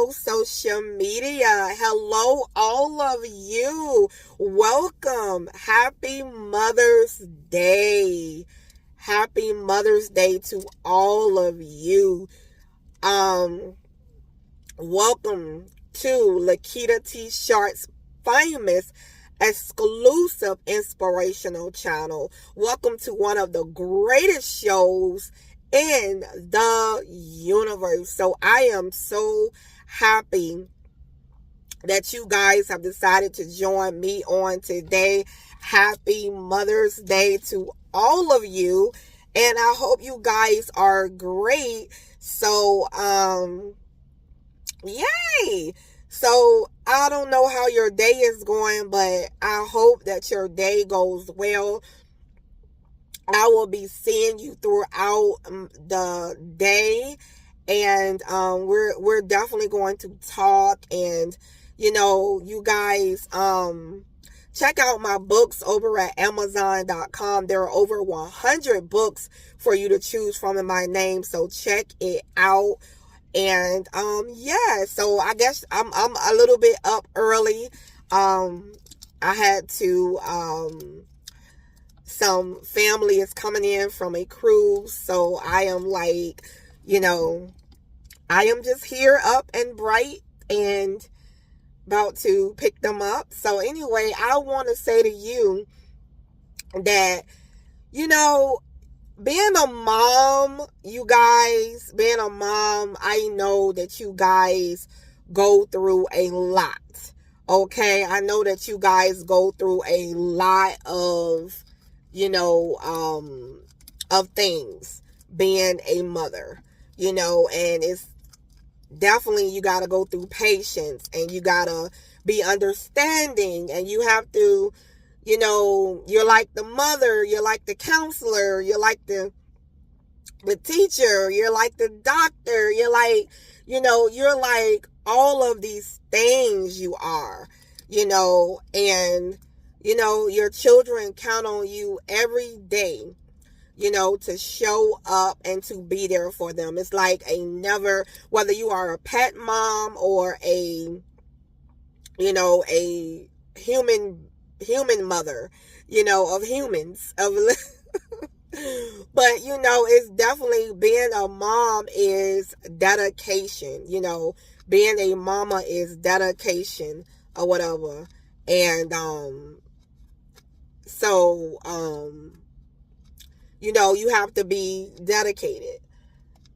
Hello, social media. Hello, all of you. Welcome. Happy Mother's Day. Happy Mother's Day to all of you. Welcome to Lakitatsharpe's famous exclusive inspirational channel. Welcome to one of the greatest shows in the universe. So I am so happy that you guys have decided to join me on today. Happy Mother's Day to all of you, and I hope you guys are great. So yay. So I don't know how your day is going, but I hope that your day goes well. I will be seeing you throughout the day, and we're definitely going to talk. And you guys check out my books over at Amazon.com. There are over 100 books for you to choose from in my name, so check it out. And yeah, so I guess I'm a little bit up early. I had to some family is coming in from a cruise, so I am like, I am just here up and bright and about to pick them up. So anyway, I want to say to you that, being a mom, I know that you guys go through a lot. Okay, I know that you guys go through a lot of of things being a mother, and it's definitely, you got to go through patience, and you got to be understanding, and you have to, you're like the mother, you're like the counselor, you're like the teacher, you're like the doctor, you're like all of these things you are, and your children count on you every day, to show up and to be there for them. It's like whether you are a pet mom or a human mother, of humans, but it's definitely, being a mom is dedication. Being a mama is dedication or whatever. And so you have to be dedicated.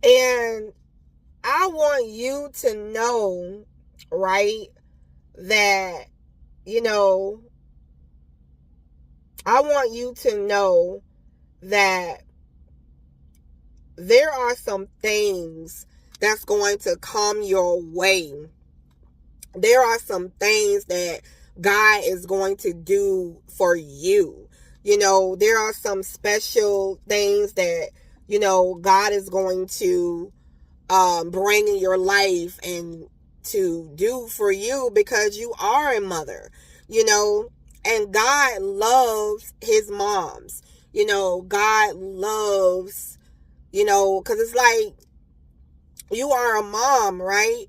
And I want you to know, right, that I want you to know that there are some things that's going to come your way. There are some things that God is going to do for you. There are some special things that, God is going to bring in your life and to do for you, because you are a mother, and God loves his moms. God loves, because it's like, you are a mom, right?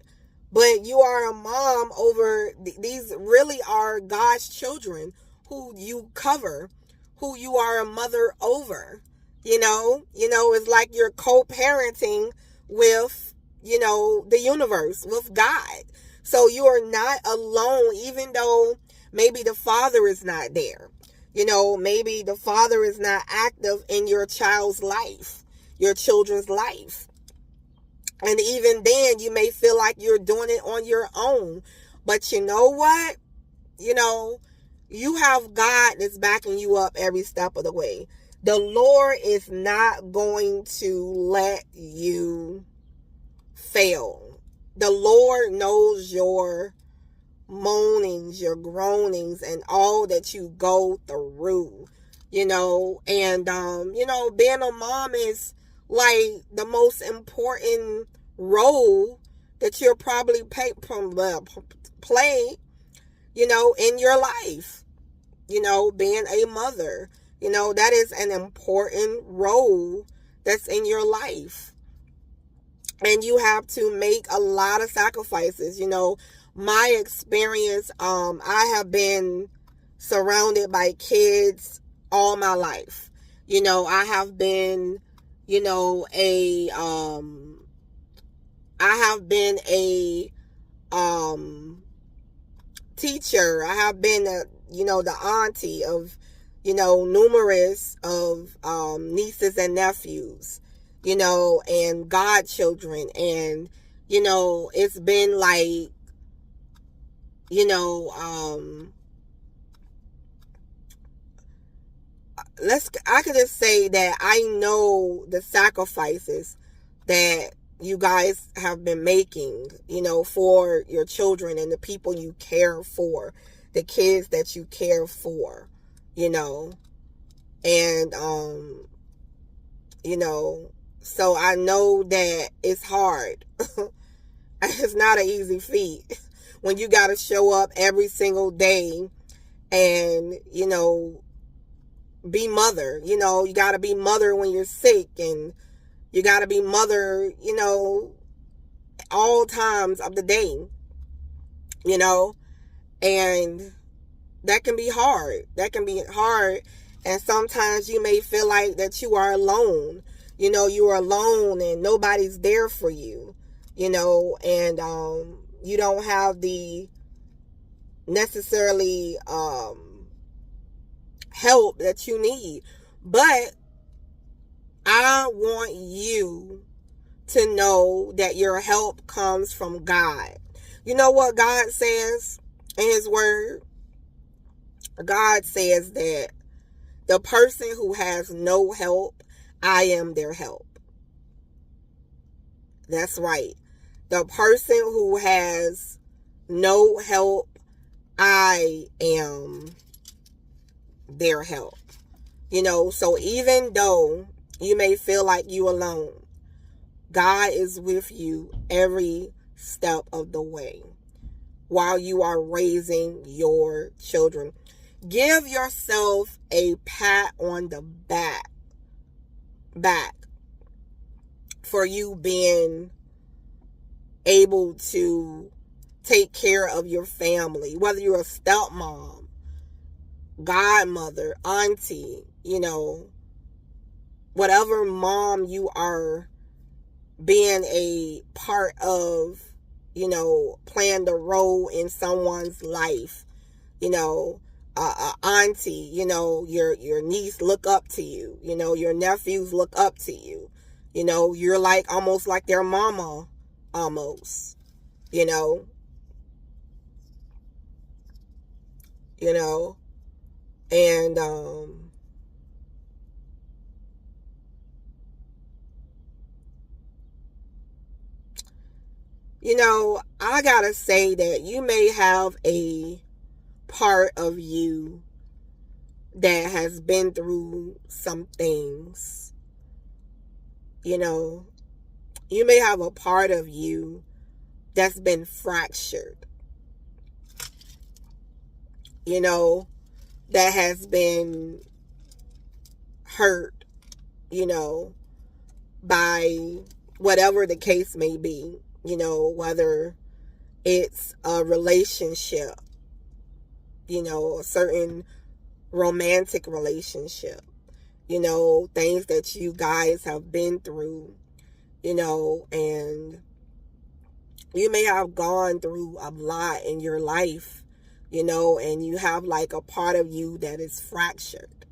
But you are a mom over, these really are God's children who you cover, who you are a mother over. It's like you're co-parenting with, the universe, with God. So you are not alone, even though maybe the father is not there. Maybe the father is not active in your child's life, your children's life. And even then, you may feel like you're doing it on your own. But you know what? You have God that's backing you up every step of the way. The Lord is not going to let you fail. The Lord knows your moanings, your groanings, and all that you go through, and being a mom is like the most important role that you'll probably play, in your life. Being a mother, that is an important role that's in your life. And you have to make a lot of sacrifices. My experience, I have been surrounded by kids all my life. I have been, I have been a teacher. I have been the auntie of, numerous of nieces and nephews, and godchildren. And, it's been like, I could just say that I know the sacrifices that you guys have been making, for your children and the people you care for, the kids that you care for, and, so I know that it's hard. It's not an easy feat when you got to show up every single day and, be mother. You got to be mother when you're sick, and you got to be mother, all times of the day, and that can be hard. And sometimes you may feel like that you are alone. You are alone and nobody's there for you, and you don't have the necessarily help that you need. But I want you to know that your help comes from God. You know what God says in His Word? God says that the person who has no help, I am their help. That's right. The person who has no help, I am their help. So even though you may feel like you alone, God is with you every step of the way while you are raising your children. Give yourself a pat on the back for you being able to take care of your family, whether you're a stepmom, godmother, auntie, whatever mom you are, being a part of, playing the role in someone's life, auntie, your niece look up to you, your nephews look up to you, you're like almost like their mama, almost, and I gotta say that you may have a part of you that has been through some things. You may have a part of you that's been fractured, that has been hurt, by whatever the case may be, whether it's a relationship, a certain romantic relationship, things that you guys have been through, and you may have gone through a lot in your life, and you have like a part of you that is fractured,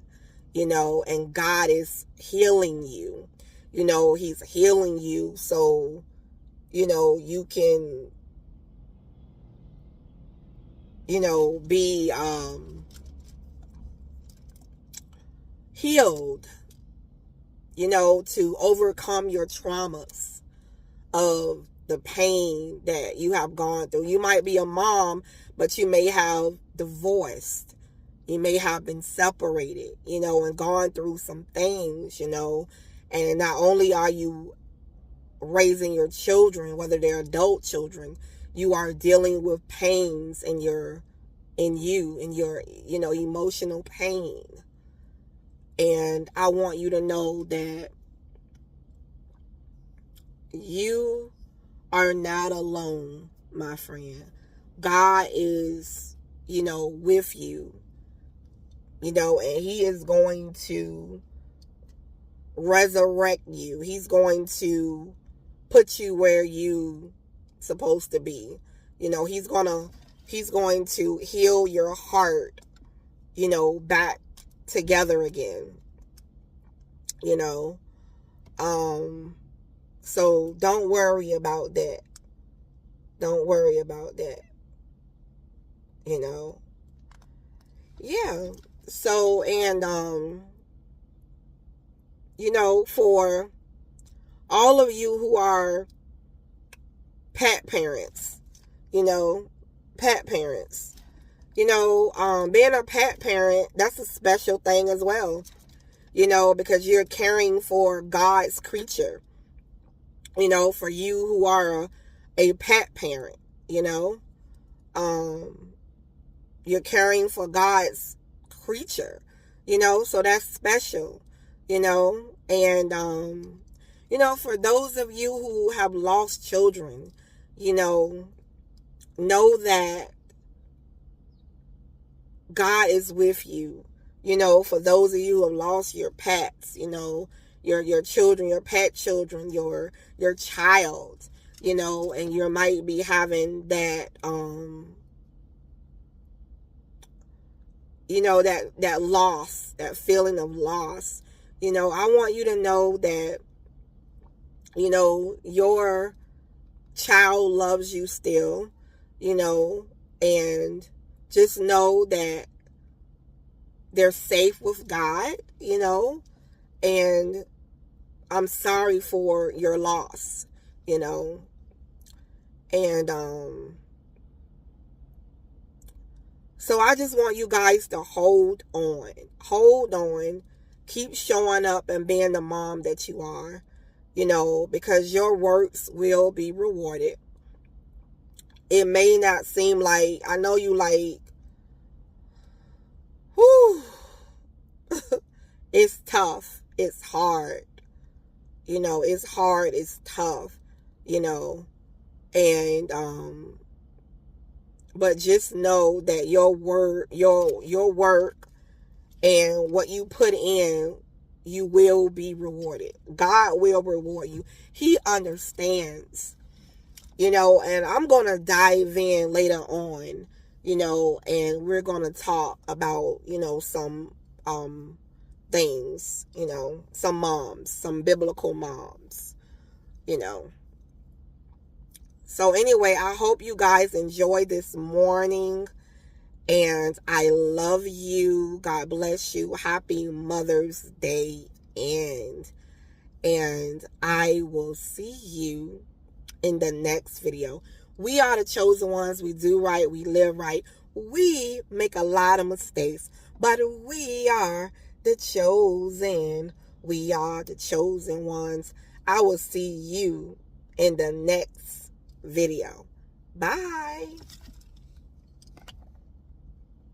and God is healing you. He's healing you so, you can, be healed, to overcome your traumas of the pain that you have gone through. You might be a mom, but you may have divorced. You may have been separated, and gone through some things, and not only are you raising your children, whether they're adult children, you are dealing with pains in your emotional pain. And I want you to know that, you are not alone, my friend. God is, with you, and he is going to resurrect you. He's going to put you where you supposed to be. He's going to heal your heart, back together again. So don't worry about that. Don't worry about that. Yeah. So, and for all of you who are pet parents, pet parents, being a pet parent, that's a special thing as well, because you're caring for God's creature, for you who are a pet parent, you're caring for God's creature, so that's special, and, for those of you who have lost children, know that God is with you. For those of you who have lost your pets, your children, your pet children, your child, and you might be having that, that loss, that feeling of loss. I want you to know that, your child loves you still, and just know that they're safe with God, and I'm sorry for your loss, and, so I just want you guys to hold on, keep showing up and being the mom that you are, because your works will be rewarded. It may not seem like, I know you like, whew, it's tough, it's hard, it's hard, it's tough, and, but just know that your work and what you put in, you will be rewarded. God will reward you. He understands, and I'm going to dive in later on, and we're going to talk about, some, things, some moms, some biblical moms, So anyway, I hope you guys enjoy this morning. And I love you. God bless you. Happy Mother's Day. And I will see you in the next video. We are the chosen ones. We do right. We live right. We make a lot of mistakes. But we are the chosen. We are the chosen ones. I will see you in the next video. Bye.